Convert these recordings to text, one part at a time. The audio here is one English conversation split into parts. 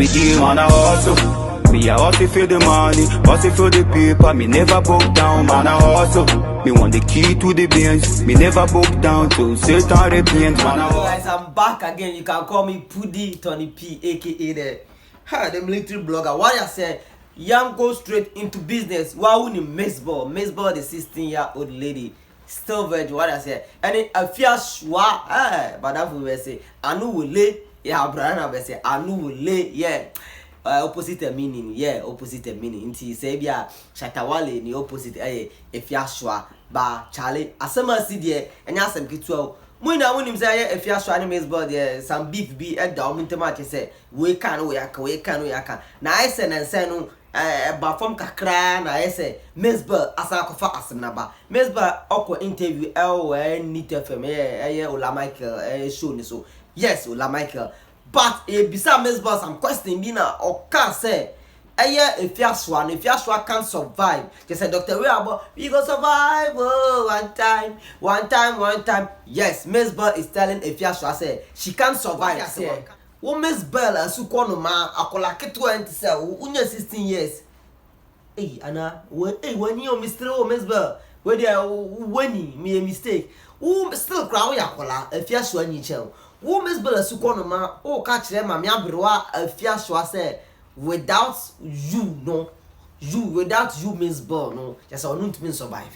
every day, man, I hustle. Me a hustle for the money, hustle for the paper. Me never broke down, man, I hustle. Me want the key to the bands. Me never broke down to sit on the planes, man, I hustle. Guys, I'm back again. You can call me Pudi Tony P, aka the military blogger. What I said, young go straight into business. Why wouldn't Miss-Ball, the 16-year-old lady, still virgin? What I said, and it a fear shwa. But that will say, I know will lay. Yeah, Brian, I say, I know will lay. Yeah. Opposite meaning, yeah, opposite meaning. Inti sebia shatawale ni opposite efiashwa ba Charlie. Asema si die enya asem kitua. Muina wunim say efiashwa ni Miss-Ball there some beef be e da omuntema ke say we kan we aka. Na I say na say no ba form kakra na I say Miss-Ball asa kofa asem na ba. Miss-Ball okwo interview NIT FM Ola Michael show ni so. Yes, Ola Michael. But beside Miss-Ball, some question be now or can say, if you can't survive, just say Dr. We go survive one time. Yes, Miss-Ball is telling if you say she can't survive. Say, oh Miss-Ball, as you call ma, akola ketu say, unya 16 years. Hey, Anna, when you Mr. Miss-Ball, where they are when me a mistake. Who still crown yakola if you swan you chill. Who Miss-Ball sukonoma o catch them mami abroa afia so say without you without you Miss-Ball no just on to survive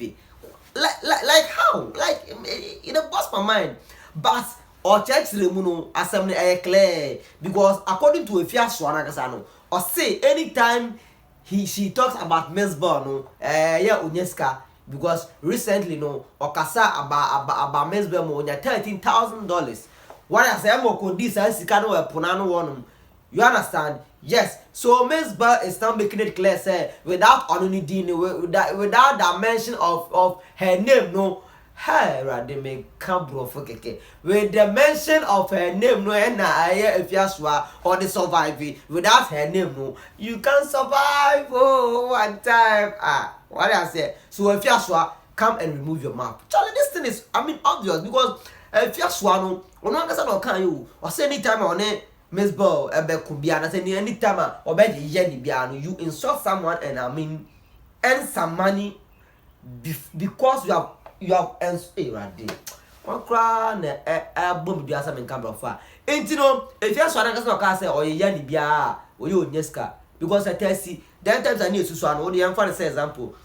like how like it bust my mind but or church remuno assembly clear because according to afia so anakasa no or say anytime she talks about Miss-Ball no yeah Onyeska because recently no okasa about Miss-Ball mo nya $13,000. What I say, I'm going to this one. You understand? Yes. So Miss-Ball is now making it clear, say, without without the mention of her name, no. Hey, they make come bro for keke. With the mention of her name, no, and if you or the surviving without her name, no, you can survive. Oh, one time. What I say. So if you come and remove your map. Charlie, this thing is, obvious because. If you swano, one no can you or say anytime on it, Miss-Ball, could be anytime or bed you insult someone and earn some money because you have earned right there. One crown a boom be some in camera far. Ain't you know if you swan no can say or yenny bia or you Onyeska because I tell see then times I need to swan only for example.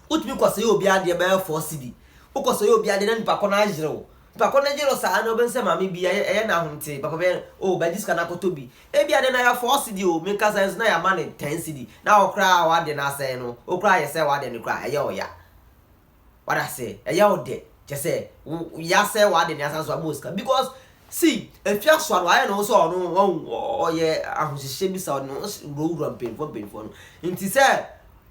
What me cause you be at the bear for CD. Because you be at the end pakona Pakona jero sa ano ben se mami bi na hunte papa ben ba this kana kotobi e bia de na ya 4 cd o make sense na ya man 10 cd na okra wa de na say no okra ye say wa de ne kra eye oya what I say eye o de just say ya say wa de na so amoska because see if you so wa no so no ye ahusise bi sa no ro pen for no nti say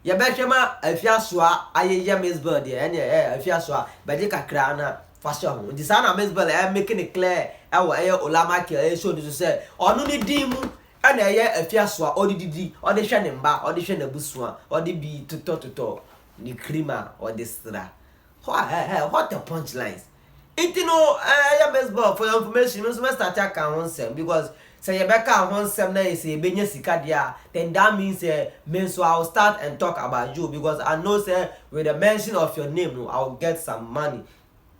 ya be hwema afia so aye ye Miss-Ball de ene afia so ba de kakra na fashion the sana Miss-Ball making it clear Ola Michael show this say onu ni din mu na afiaso odididi odi hwe ne mba odi hwe na busua odi bi tuto ni krima odi stra what the punchlines it no Miss-Ball for your information no start can one sem because say you back on one sem na say benya sika dia then that means so I will start and talk about you because I know say with the mention of your name I will get some money.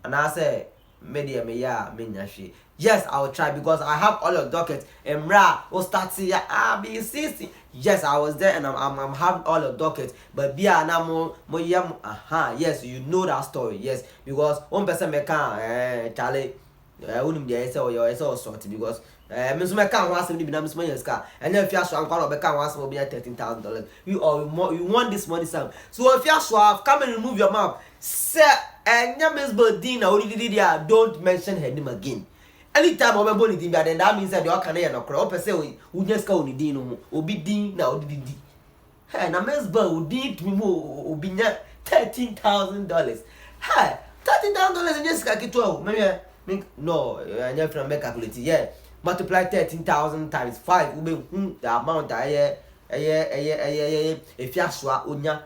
And I say, media me ya minyashi. Yes, I will try because I have all your dockets. Emra, Ostati, B60. Yes, I was there and I'm having all your dockets. But Bia na mo yam. Yes, you know that story. Yes, because one person me can Charlie. Unim dia say or your sort because me so me can want be na me so yeska. And if you so ankwaro be can want be $13,000. You want this money Sam. So if you so come and remove your map. Sir, and Miss-Ball Dina don't mention her name again. Anytime I'm born in then that means that you can hear no crop say we just go on Dino or be Dean now did. Hey, now Miss-Ball would need me more be $13,000. Hey, $13,000 in just like 12. Maybe no, I never make calculate. Yeah, multiply 13,000 times 5 will be the amount if you are unya.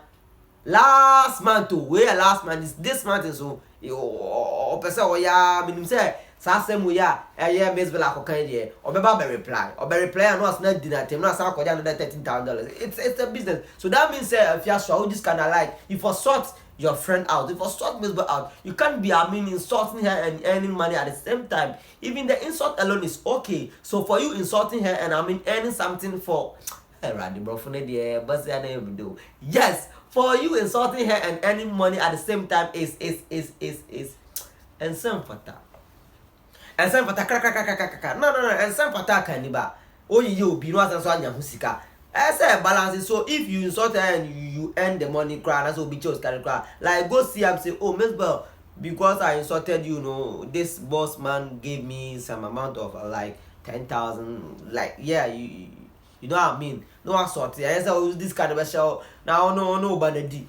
Last month this month is so person ya minim say Sasem we are a year Miss Bella Cocaine, or Baba reply, or be reply and was not dinner, not some another $13,000. It's a business. So that means if you're so this kind of like, if you sort your friend out, if you sort Miss Bella out, you can't be insulting her and earning money at the same time. Even the insult alone is okay. So for you insulting her and earning something for yes, for you insulting her and earning money at the same time is and some for that. And some for that, no, and some for that caniba. Oh, you be not as on your husika. I say balance. So if you insult her and you earn the money, cry, that's what be chose carry cry. Like go see him say, oh Miss Bell, because I insulted you, know, this boss man gave me some amount of like 10,000. Like yeah, you know what I mean? No assault. I say this kind of show now. No, but the D.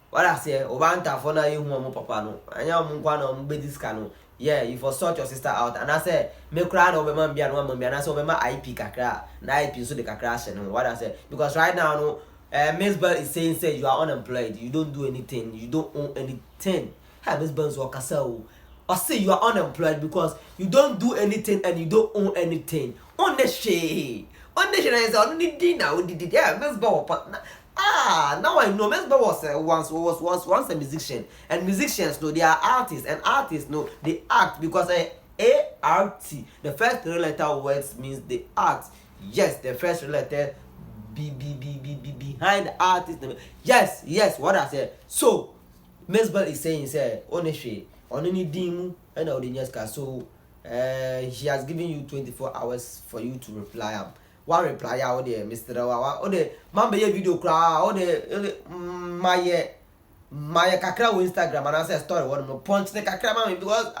What I say, Obanta for now you want papa no. And you want to this kind of. Yeah, you for sort your sister out, and I say, me cry over man be and one man, and I saw my IP kakra, na IP so the kakra no. What I say, because right now, no, Miss Bell is saying, say you are unemployed, you don't do anything, you don't own anything. Hey, Miss Bell's work or say you are unemployed because you don't do anything and you don't own anything. On the shade, is only dinner. Yeah, Miss Bell, now I know. Miss Bell was once a musician, and musicians know they are artists, and artists know they act because A-R-T, the first three letter words means they act. Yes, the first three letter B behind the artist. Yes, what I said. So Miss Bell is saying, say, honestly, on any dimu and audience, so she has given you 24 hours for you to reply. One reply out there, Mr. Dawa, or the Mamba video cry, or the my kakra Instagram, and I say story, one more punch the kakra, because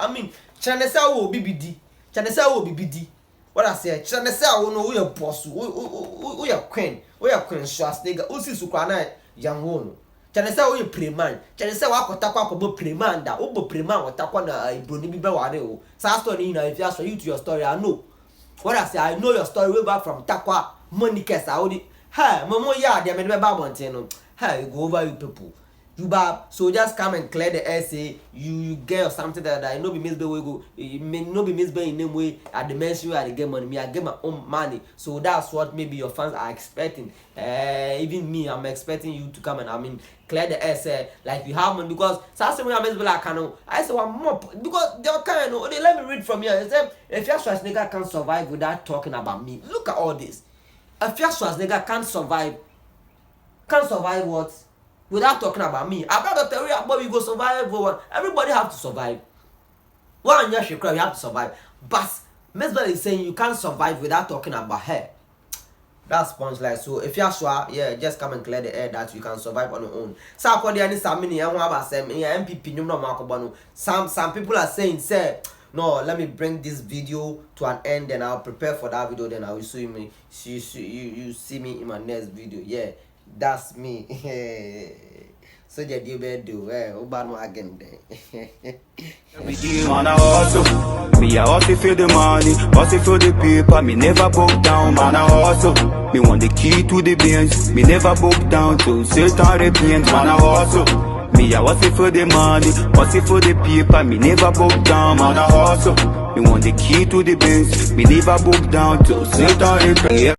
Chanesa will BBD, Chanesa will BBD. What I say, Chanesa will know we are boss, we are queen, Schwarzenegger, Usi Sukwana, young one. Chanesa will play man, Chanesa will talk about play man, that Obo Preman will talk on a Bruni Bawado. Sastonina, if you ask for you to your story, I know. What I say, I know your story way back from Takwa, Monica Saudi. Hey, Momo ya, they made me babantino. Hey, go over you people. You bab, so just come and clear the essay. You get something that I know be Miss Bay go. You may not be Miss Bay in any way. At the mention where I get money, me I get my own money. So that's what maybe your fans are expecting. Even me, I'm expecting you to come and clear the essay like you have money because something when I Miss Bay I say one more because they kind of they let me read from here. They say if your Schwarzenegger can't survive without talking about me, look at all this. If your Schwarzenegger can't survive what? Without talking about me, about the theory about we go survive. Everybody have to survive. One year she cry, you have to survive. But Miss Bell is saying you can't survive without talking about her. That's punchline. So if you're sure, yeah, just come and clear the air that you can survive on your own. Some people are saying, say, no, let me bring this video to an end, and I'll prepare for that video. Then I will see me. You see me in my next video. Yeah. That's me. So you do again there. Every day man I hustle. Me a hustle for the money, hustle for the paper. Me never broke down, man I hustle. Me want the key to the bands. Me never broke down to certain repent, man I hustle. Me a hustle for the money, hustle for the paper. Me never broke down, man I hustle. Me want the key to the bands. Me never broke down to certain repent.